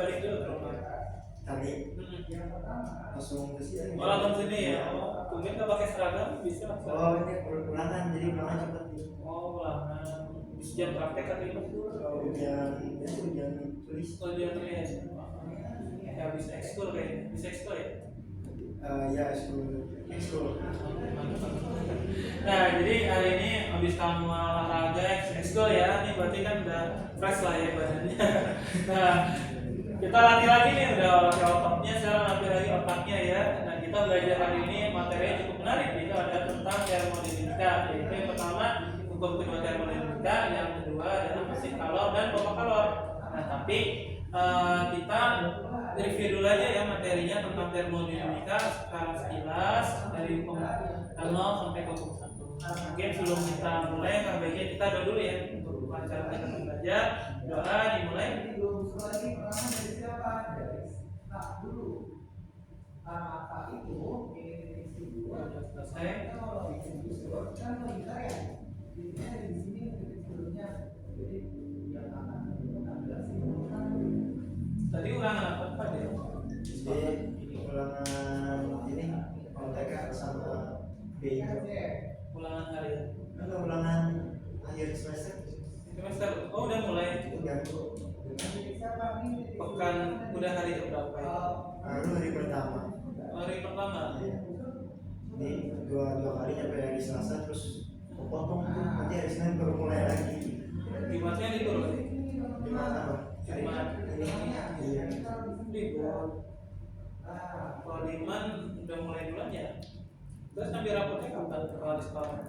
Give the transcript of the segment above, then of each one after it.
balik dulu ke rumah. Tadi langsung ke sini. Oh, langsung sini ya. Oh, mungkin nggak pakai seragam bisa. Oh, ini ulangan, jadi ulangan cepet nih. Oh, ulangan. Ujian praktek kan itu? Ujian tulis. Ujian tulis. Ya bisa ekskul kayaknya. Bisa ekskul ya? Ya, ekskul. Nah, jadi hari ini habis kamu olahraga ekskul ya. Ini berarti kan udah fresh lah ya badannya. Nah, kita latih lagi nih, udah olahraga ototnya, sekarang latih lagi otaknya ya. Nah, kita belajar hari ini materinya cukup menarik. Itu ada tentang termodinamika, yaitu yang pertama hukum kedua termodinamika, yang kedua adalah mesin kalor dan pompa kalor. Nah, tapi kita review dulu aja ya materinya tentang termodinamika secara sekilas dari hukum 0 sampai hukum 1. Mungkin sebelum kita mulai, baiknya kita doa dulu ya untuk acara kita belajar. Doa dimulai. Selesai. Tadi ulangan apa dia? Jadi ulangan ini MTK sama B. Ulangan harian. Enggak, ulangan akhir semester. Oh, udah mulai. Udah. Pekan udah hari keberapa ya? Hari pertama. Hari pertama. Ini dua kali nyampe hari Selasa, terus potong tuh nanti hari Senin baru mulai lagi. Jumatnya libur berarti? Jumat apa? Jumat. Iya. Libur. Kalau di Iman udah mulai bulan ya. Terus ngambil rapotnya kapan kalau di sekolah?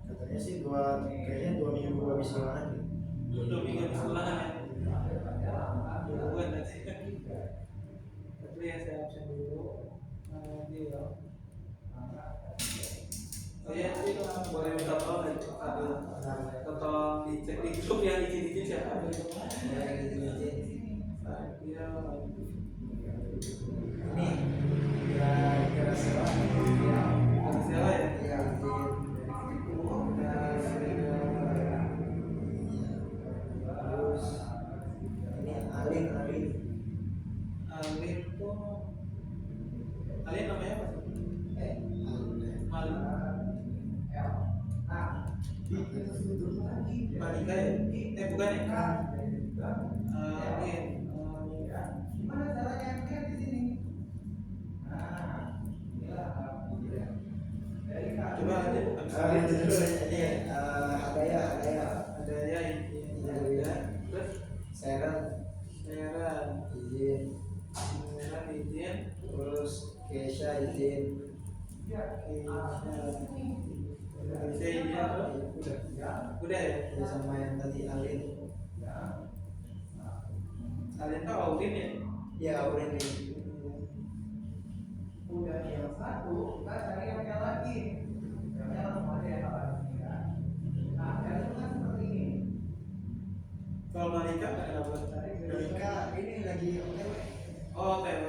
Katanya sih kayaknya 2 minggu habis ulangan. 2 minggu habis ulangan ya. Bukan nanti. Tapi ya saya absen dulu. Dia. Saya sih boleh minta tolong dari Fadil. Tolong dicek di grup yang izin siapa? Dia. Ini kira-kira salah. Siapa ya? Iya, terus ini Alin tuh Alin namanya apa? Malin. Malika ya? Bukan ya? Alin. Gimana caranya di sini? Coba aja. Itu dulu ini Hadaya. Terus Seran izin. Terus Kesha izin. Udah ya? Ya, sama yang tadi Alin. Alin tuh Audin ya? Ya, Alin ini. Udah yang satu, kita cari yang lagi. Yang langsung ada yang lagi. Nah, yang itu kan seperti ini. Kalau Malika nggak ada kabar. Malika ini lagi OTW. Oh, TW.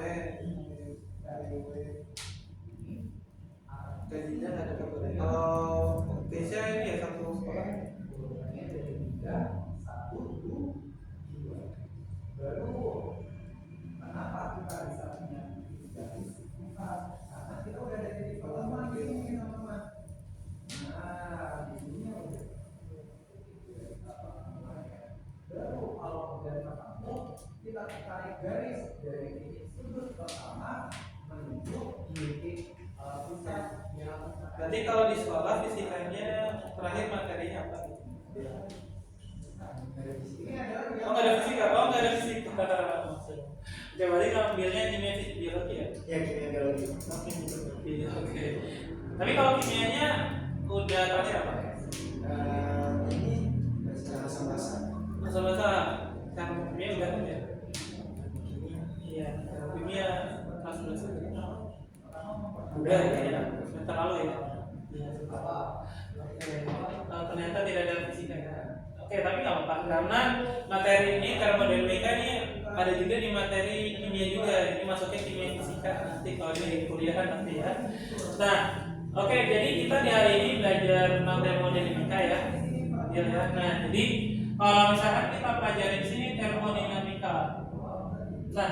Gajinya nggak ada kabar. Kalau Kesha ini ya satu sekolah. Baru kenapa kita bisa punya karena kita udah ada di pertama ini teman-teman. Nah, di sini baru kalau udah ketemu kita tarik garis dari titik sudut pertama menuju titik pusat yang. Berarti kalau di sekolah fisikanya terakhir materinya apa? Ini adalah Oh, nggak ada fisika. Nggak ada fisika. Oke, berarti ngambilnya kimia biologi ya? Ya, kimia biologi. Iya, oke. Tapi kalau kimianya udah terakhir apa? Ini bahasa Masa-masa kimia udah kan ya? Iya, kimia kelas 11 udah ya, semester lalu ya. Ternyata tidak ada fisika ya. Oke, tapi nggak apa-apa karena materi ini termodinamika ini ada juga di materi kimia juga. Ini masuknya kimia fisika nanti kalau di kuliah nanti ya. Nah, oke, jadi kita di hari ini belajar tentang termodinamika ya. Nah, jadi kalau misalkan kita pelajari di sini termodinamika Nah,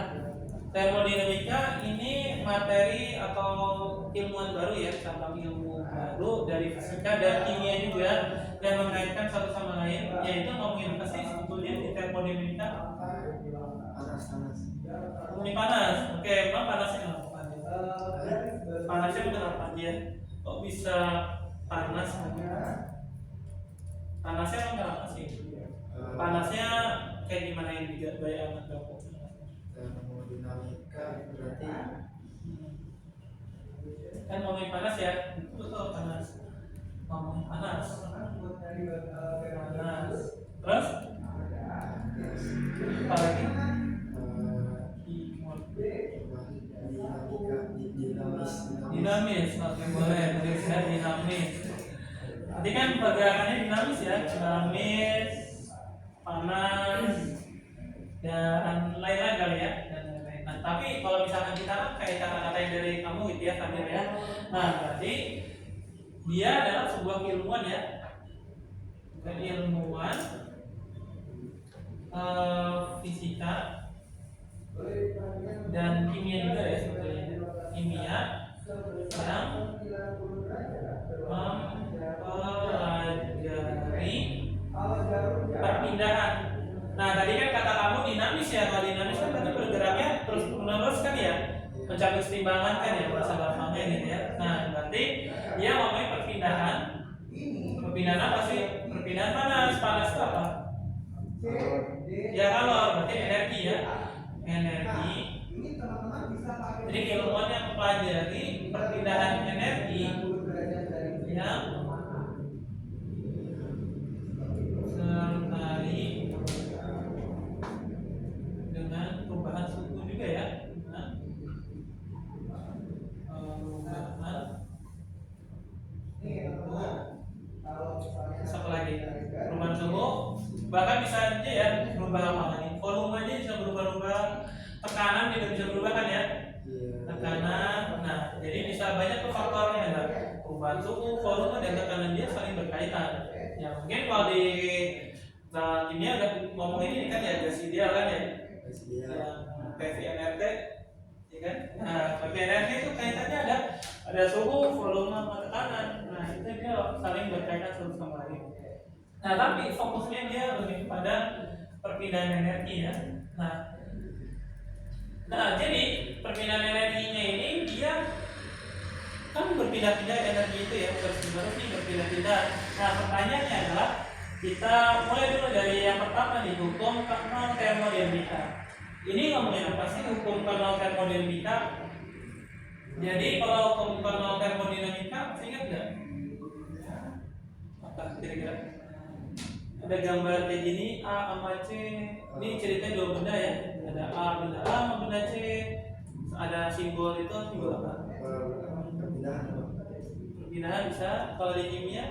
termodinamika ini materi atau ilmuwan baru ya, cabang ilmu baru dari fisika dan kimia juga yang mengaitkan satu sama lain, yaitu ngomongin apa sih sebetulnya di termodinamika? Panas. Ngomongin panas. Oke, emang panasnya kenapa? Panasnya kenapa dia? Kok bisa panas? Panasnya emang kenapa sih? Panasnya kayak gimana yang dibayangkan kamu? Termodinamika berarti Kan ngomongin panas ya, betul panas. Ngomongin panas. Panas. Terus? Apa lagi? Dinamis, oke boleh. Bisa dinamis. Nanti kan pergerakannya dinamis ya, dinamis, panas, dan lain-lain kali ya. Nah, tapi kalau misalkan kita kayak kata-kata yang dari kamu gitu ya, Kamil ya. Nah, berarti dia adalah sebuah keilmuan ya, keilmuan fisika dan kimia juga ya sebetulnya. Kimia yang mempelajari perpindahan. Nah, tadi kan kata kamu dinamis ya. Kalau dinamis kan berarti bergeraknya terus menerus kan ya, mencari keseimbangan kan ya, bahasa gampangnya gitu ya. Nah, berarti dia ngomongin perpindahan. Perpindahan apa sih? Perpindahan panas. Panas itu apa? Ya kalau berarti energi ya. Energi. Jadi keilmuan yang mempelajari perpindahan energi yang sertai dengan perubahan suhu juga ya. Apa lagi? Perubahan suhu, bahkan bisa aja ya berubah apa lagi? Volumenya bisa berubah-ubah, tekanan juga bisa berubah kan ya? Tekanan, nah jadi bisa banyak tuh faktornya ada perubahan suhu, volume dan tekanan dia saling berkaitan. Ya mungkin kalau di kimia udah ngomong ini kan ya gas ideal kan ya? Yang PV-NRT, ya kan? Nah PV-NRT itu kaitannya ada suhu, volume, sama tekanan. Nah itu dia saling berkaitan satu sama lain. Nah tapi fokusnya dia lebih pada perpindahan energi ya. Nah jadi perpindahan energinya ini dia kan berpindah-pindah energi itu ya, terus-menerus nih berpindah-pindah. Nah pertanyaannya adalah kita mulai dulu dari yang pertama nih, hukum kanal termodinamika. Ini ngomongin apa sih hukum kanal termodinamika? Jadi kalau hukum kanal termodinamika masih ingat nggak? Apa kira-kira? Ada gambar kayak gini, A sama C. Ini ceritanya dua benda ya. Ada A sama benda C. Ada simbol itu, simbol apa? Perpindahan bisa. Kalau di kimia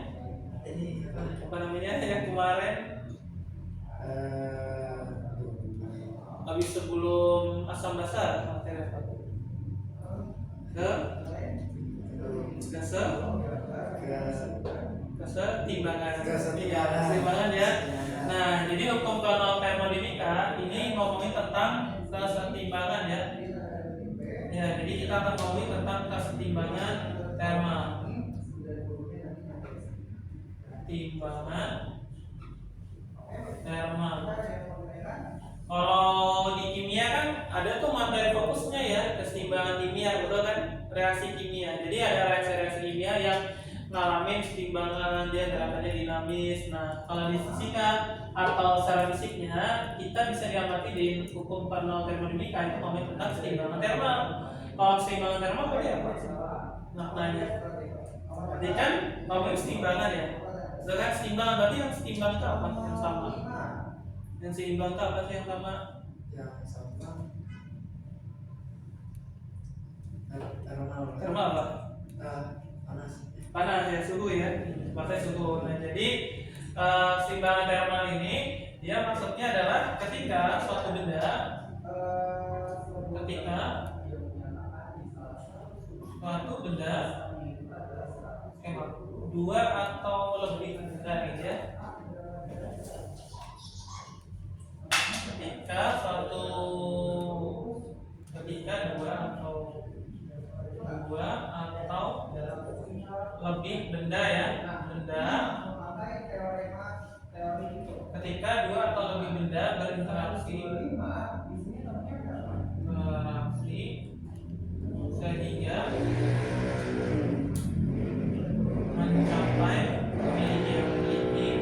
ini apa namanya yang kemarin habis sebelum asam dasar materi apa? Kesetimbangan. Kesetimbangan ya. Nah, jadi hukum kanal termodinamika ini ngomongin tentang kesetimbangan ya. Ya, jadi kita akan ngomongin tentang kesetimbangan termal. Kesetimbangan termal. Kalau di kimia kan ada tuh materi fokusnya ya, kesetimbangan kimia, betul kan? Reaksi kimia. Jadi ada reaksi-reaksi kimia yang ngalamin kesetimbangan, dia gerakannya dinamis. Nah, kalau di fisika atau secara fisiknya kita bisa diamati di hukum kanal termodinamika itu ngomongin tentang kesetimbangan termal. Kalau kesetimbangan termal berarti apa? Maknanya. Berarti kan ngomongin kesetimbangan ya. Sedangkan kesetimbangan berarti yang setimbang itu apa? Yang sama. Yang seimbang itu apa sih yang sama? Yang sama Termal apa? Panas. Panas ya, suhu ya. Pakai suhu. Nah, jadi keseimbangan termal ini dia maksudnya adalah ketika suatu benda dua atau lebih benda gitu ya. ketika dua atau lebih benda ya, ketika dua atau lebih benda berinteraksi sehingga mencapai memiliki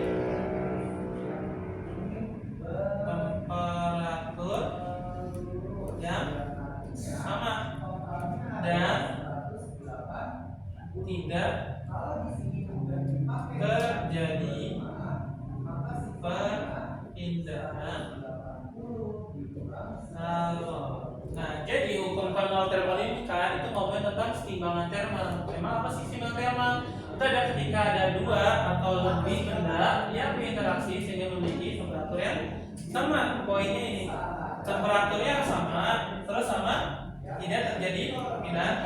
temperatur yang sama dan tidak terjadi perpindahan kalor. Nah, jadi hukum thermal termodinamika itu ngomongin tentang keseimbangan thermal. Emang apa sih keseimbangan thermal? Itu ada ketika ada dua atau lebih benda yang berinteraksi sehingga memiliki temperatur yang sama. Poinnya ini, temperaturnya sama, terus sama, tidak terjadi perpindahan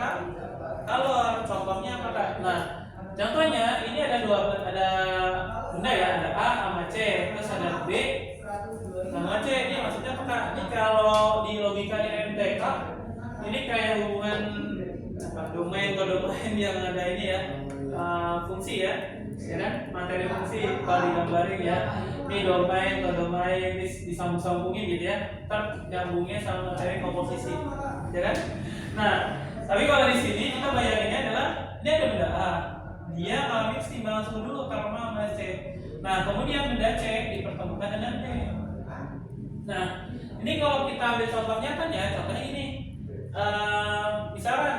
kalor. Contohnya apa Kak? Nah, contohnya ini ada benda ya, ada A sama C, terus ada B sama C. Ini maksudnya apa Kak? Ini kalau di logika di MTK ini kayak hubungan domain ke domain yang ada ini ya, fungsi ya kan? Materi fungsi kalau digambarin ya, ini domain ke domain disambung-sambungin gitu ya, ntar nyambungnya sama materi komposisi ya kan? Nah, tapi kalau di sini kita bayanginnya adalah ini ada benda A, dia alami keseimbangan suhu dulu karena sama C. Nah, kemudian benda C dipertemukan dengan D. Nah, ini kalau kita ambil contohnya kan ya, contohnya ini, misalkan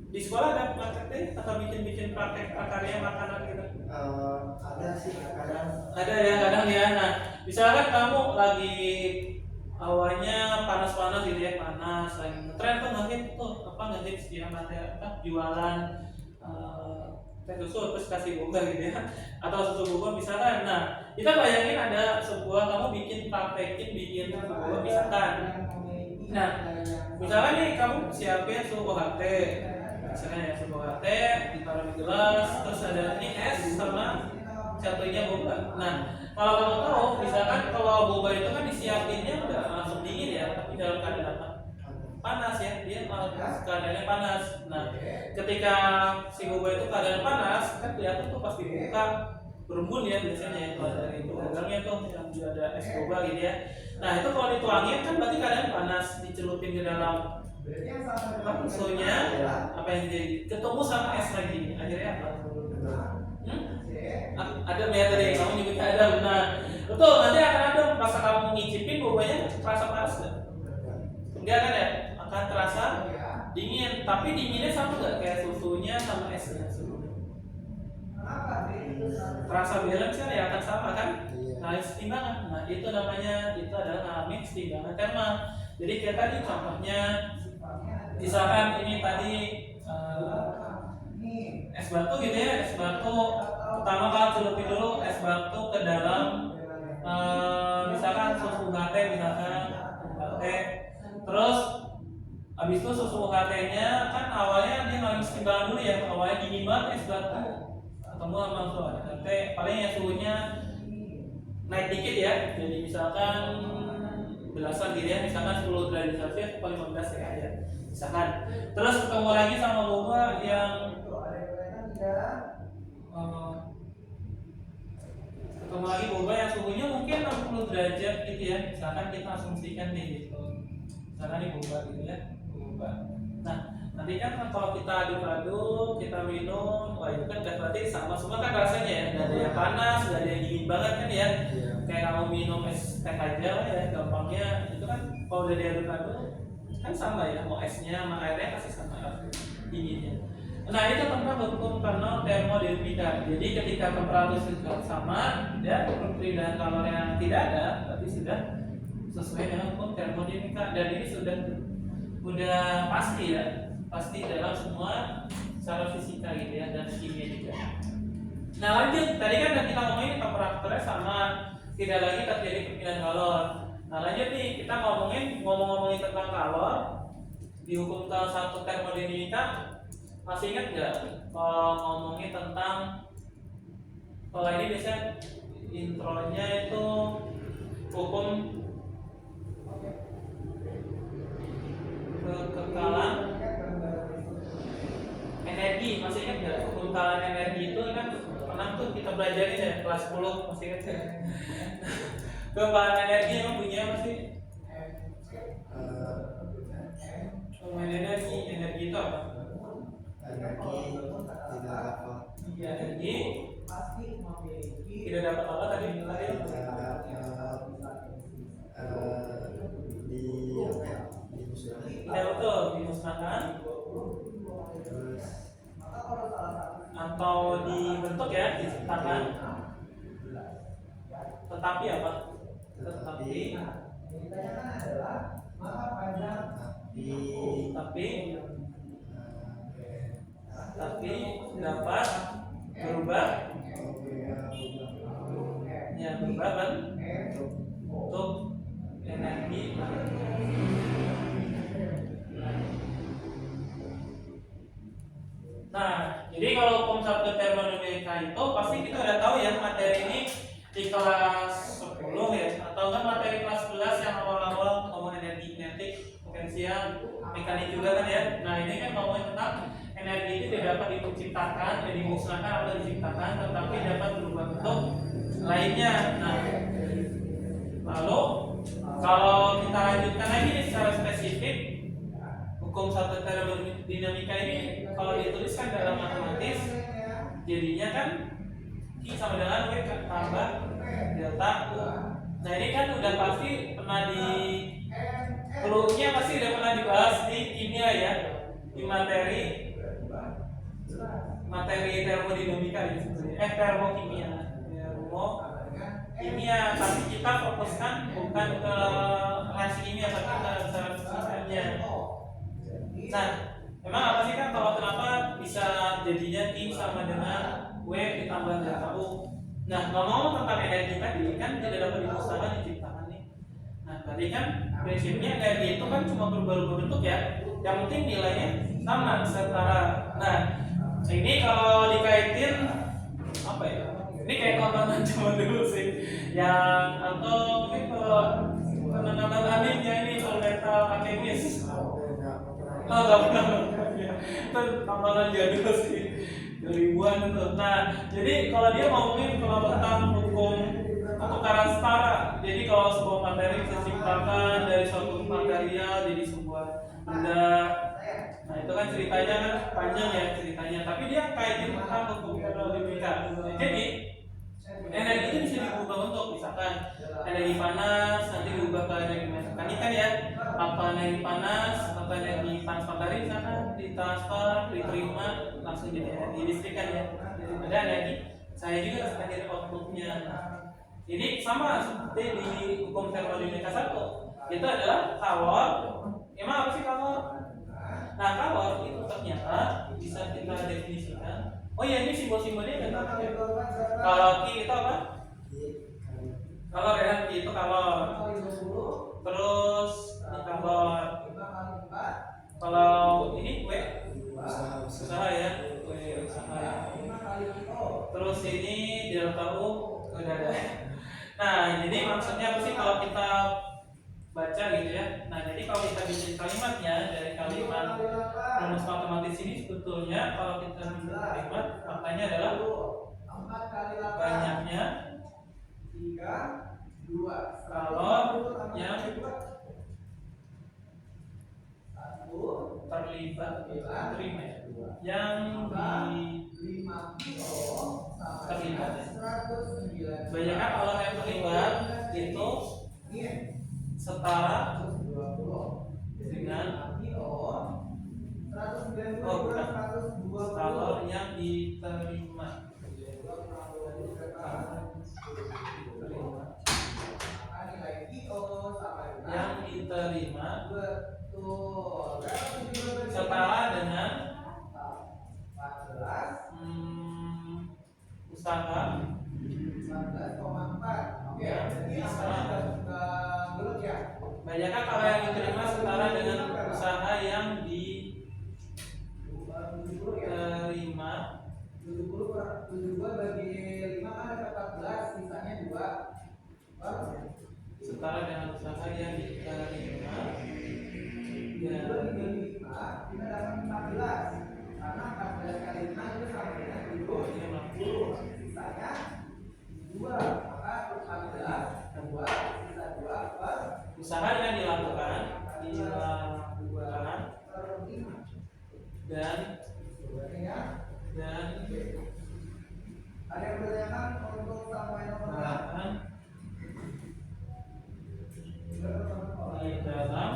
di sekolah ada praktek atau bikin praktek karya makanan gitu. Ada sih kadang. Ada ya kadang ya. Nah, misalkan kamu lagi awalnya panas-panas gitu ya, panas lagi ngetren tuh ngehits ya materi jualan teh susu terus kasih boba gitu ya, atau susu boba misalkan. Nah, kita bayangin ada sebuah kamu bikin susu boba misalkan. Nah, misalkan nih kamu siapin susu HT, misalnya ya susu HT ditaruh di gelas, terus ada ini es sama satunya boba. Nah, kalau kamu tahu, misalkan kalau boba itu kan disiapinnya udah langsung dingin ya, tapi dalam keadaan apa? Panas ya, dia keadaannya panas. Nah, ketika si boba itu keadaan panas, kan kelihatan tuh pasti buka berembun ya biasanya ya, kalau dari itu gagangnya tuh yang ada es boba gitu ya. Nah, itu kalau dituangin kan berarti keadaan panas, dicelupin ke dalam susunya, apa yang jadi ketemu sama es lagi, akhirnya apa? Ada ya tadi kamu nyebutnya ada. Nah, betul, nanti akan ada pas kamu ngicipin bobanya terasa panas nggak? Enggak kan ya? Akan terasa dingin, tapi dinginnya sama nggak kayak susunya sama esnya? Terasa balance kan ya, akan sama kan? Nah, keseimbangan. Nah, itu namanya, itu adalah namanya keseimbangan thermal. Jadi kayak tadi contohnya, misalkan ini tadi es batu gitu ya, es batu pertama kali celupin dulu es batu ke dalam misalkan susu UHT misalkan UHT, terus habis itu susu UHT-nya kan awalnya dia ngalami keseimbangan dulu ya, awalnya dingin banget es batu ketemu sama susu UHT, paling ya suhunya naik dikit ya, jadi misalkan belasan gitu ya, misalkan 10 derajat Celcius atau 15 ya misalkan, terus ketemu lagi sama boba yang ketemu lagi boba yang suhunya mungkin 60 derajat gitu ya, misalkan kita asumsikan nih gitu, misalkan nih boba gitu ya, boba. Nah, nanti kan kalau kita aduk-aduk, kita minum, wah itu kan berarti sama semua kan rasanya ya, nggak ada yang panas, nggak ada yang dingin banget kan ya, kayak kamu minum es teh aja lah ya, gampangnya itu kan kalau udah diaduk-aduk kan sama ya, mau esnya sama airnya pasti sama dinginnya. Nah, itu tentang hukum thermal termodinamika. Jadi ketika temperatur sudah sama dan perpindahan kalor yang tidak ada, berarti sudah sesuai dengan hukum termodinamika, dan ini sudah pasti ya, pasti dalam semua secara fisika gitu ya, dan kimia juga. Nah, lanjut, tadi kan kita ngomongin temperaturnya sama, tidak lagi terjadi perpindahan kalor. Nah, lanjut nih, kita ngomongin tentang kalor di hukum salah satu termodinamika. Masih ingat nggak kalau ngomongin tentang, kalau ini biasanya intronya itu hukum pelajarin ya kelas 10 masih kecil. Kebanyakan energi emang punya apa sih? Energi itu apa? Energi tidak dapat Energi pasti memiliki tidak dapat apa tadi? tidak dapat di apa ya, dimusnahkan. Tidak betul dimusnahkan Terus atau dibentuk ya, diciptakan. Tetapi apa? Tetapi ditanyakan adalah maka panjang tapi dapat berubah ya berubah bentuk energi. Nah, jadi kalau hukum satu termodinamika itu pasti kita udah tahu ya materi ini di kelas 10 ya, atau enggak materi kelas 11 yang awal-awal ngomong energi kinetik, potensial, mekanik juga kan ya. Nah, ini kan ngomongin tentang energi itu tidak dapat diciptakan, dimusnahkan atau diciptakan, tetapi dapat berubah bentuk lainnya. Nah, lalu kalau kita lanjutkan lagi nih secara spesifik, hukum satu termodinamika ini kalau dituliskan dalam matematis jadinya kan I sama dengan W tambah delta U. Nah ini kan udah pasti pernah di perlunya pasti udah pernah dibahas di kimia ya, di materi termodinamika ya sebenarnya, termokimia, kimia, tapi kita fokuskan bukan ke reaksi kimia tapi ke fisikanya. Nah, emang apa sih kan kalau kenapa bisa jadinya I sama dengan W ditambah delta U? Nah, ngomong tentang energi tadi kan tidak dapat dimusnahkan, diciptakan nih. Nah, tadi kan prinsipnya energi itu kan cuma berubah-ubah bentuk ya. Yang penting nilainya sama, setara. Nah, ini kalau dikaitin apa ya? Ini kayak tontonan zaman dulu sih. Yang atau mungkin kalau tontonan animenya ini Fullmetal Alchemist. Oh, gak pernah ya. Itu tontonan jadul sih 2000-an itu. Nah, jadi kalau dia ngomongin kalau tentang hukum pertukaran setara, jadi kalau sebuah materi bisa diciptakan dari suatu material jadi sebuah benda. Nah, itu kan ceritanya kan panjang ya ceritanya, tapi dia kaitin tentang hukum termodinamika. Jadi energi itu bisa diubah bentuk, misalkan energi panas nanti diubah ke energi mekanik kan ya, apa energi panas atau energi panas matahari misalkan ditransfer, diterima langsung jadi energi listrik kan ya. Jadi ada energi saya juga sebagai outputnya. Jadi sama seperti di hukum termodinamika 1 itu adalah kalor. Emang apa sih kalor? Nah, kalor itu ternyata bisa kita definisikan. Oh iya, ini simbol-simbolnya ada apa ya? Kalau Q itu apa? Kalor ya, Q itu kalor. Terus ini kalor. Kalau ini W usaha ya, W usaha. Terus ini delta U udah ada. Nah, jadi maksudnya apa sih kalau kita baca gitu ya? Nah, jadi kalau kita bikin kalimatnya dari kalimat rumus matematis ini sebetulnya kalau kita bikin kalimat maknanya adalah banyaknya kalor yang terlibat terima ya, yang terlibat ya. Banyaknya kalor yang terlibat itu setara dengan kalor yang diterima. Yang diterima setara dengan usaha banyaknya kalau yang diterima setara dengan usaha yang diterima. 72 bagi 5 kan ada 14, sisanya 2 setara dengan usaha yang diterima. Ya. 2 kita dapat 14 karena 14 kali 5 itu sama dengan 70. Sisanya usahanya 2, maka adalah 2 bisa 2 per Usaha yang dilakukan per 5. dan Ya. Ada yang bertanyakan untuk sampai nomor melakukan di dalam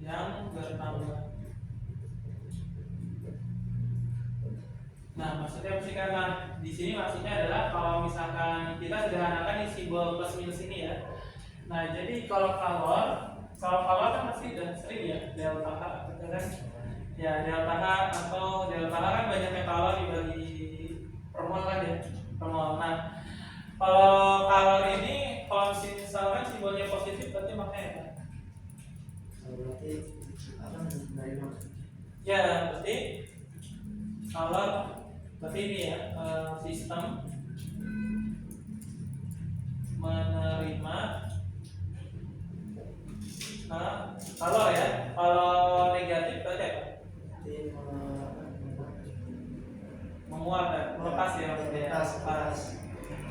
yang bertambah. Nah, maksudnya karena di sini maksudnya adalah kalau misalkan kita sederhanakan di simbol plus minus ini ya. Nah, jadi kalau kalor kan pasti udah sering ya delta H, gitu kan? Ya delta H atau delta H kan banyaknya kalor dibagi per mol kan ya, per mol. Nah, kalau kalor ini kalau misalkan simbolnya positif berarti maknanya apa? Berarti apa dari mana? Ya, berarti kalor berarti ini ya sistem menerima kalor ya. Kalau negatif berarti apa? Berarti Menguap ya, melepas ya maksudnya.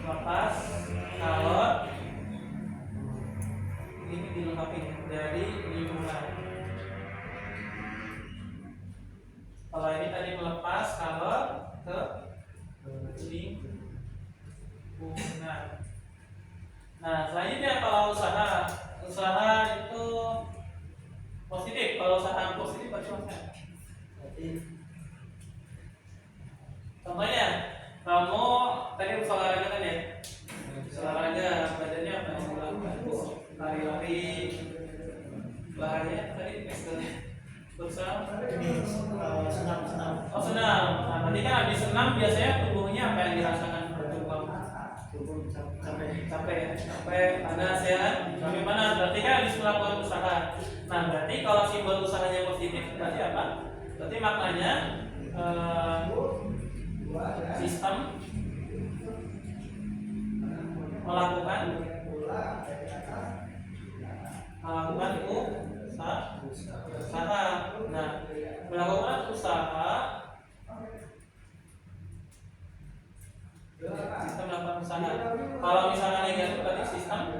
Melepas kalor ini dilengkapi dari lingkungan. Kalau ini tadi melepas kalor ke lingkungan. Nah, selanjutnya kalau usaha itu positif. Kalau usaha positif berarti apa? berarti Contohnya, kamu tadi olahraga kan ya? Olahraga badannya apa yang dilakukan? Lari-lari, olahraganya tadi misalnya futsal. ini senam. Oh senam. Nah, berarti kan habis senam biasanya tubuhnya apa yang dirasakan bertubuh? Tubuh capek. Capek, panas ya? Sampai mana? Berarti kan habis melakukan usaha. Nah, berarti kalau simbol usahanya positif berarti apa? Berarti maknanya sistem melakukan usaha. Nah, melakukan usaha sistem melakukan usaha. Kalau misalnya negatif berarti sistem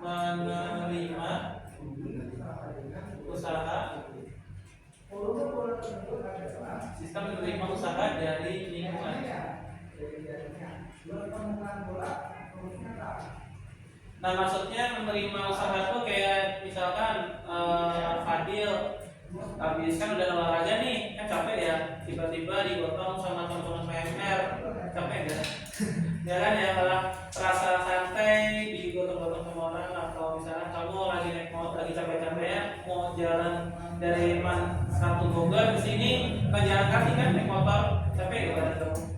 menerima usaha. Sistem menerima usaha dari lingkungan. Nah, maksudnya menerima usaha itu kayak misalkan Fadil habis kan udah olahraga nih, kan capek ya, tiba-tiba digotong sama teman-teman PMR, capek gak? Ya kan ya, malah terasa santai digotong-gotong sama orang. Atau misalnya kamu lagi naik motor, lagi capek-capeknya mau jalan dari satu Bogor ke sini, ke jalan kaki kan naik motor, capek gak badan kamu?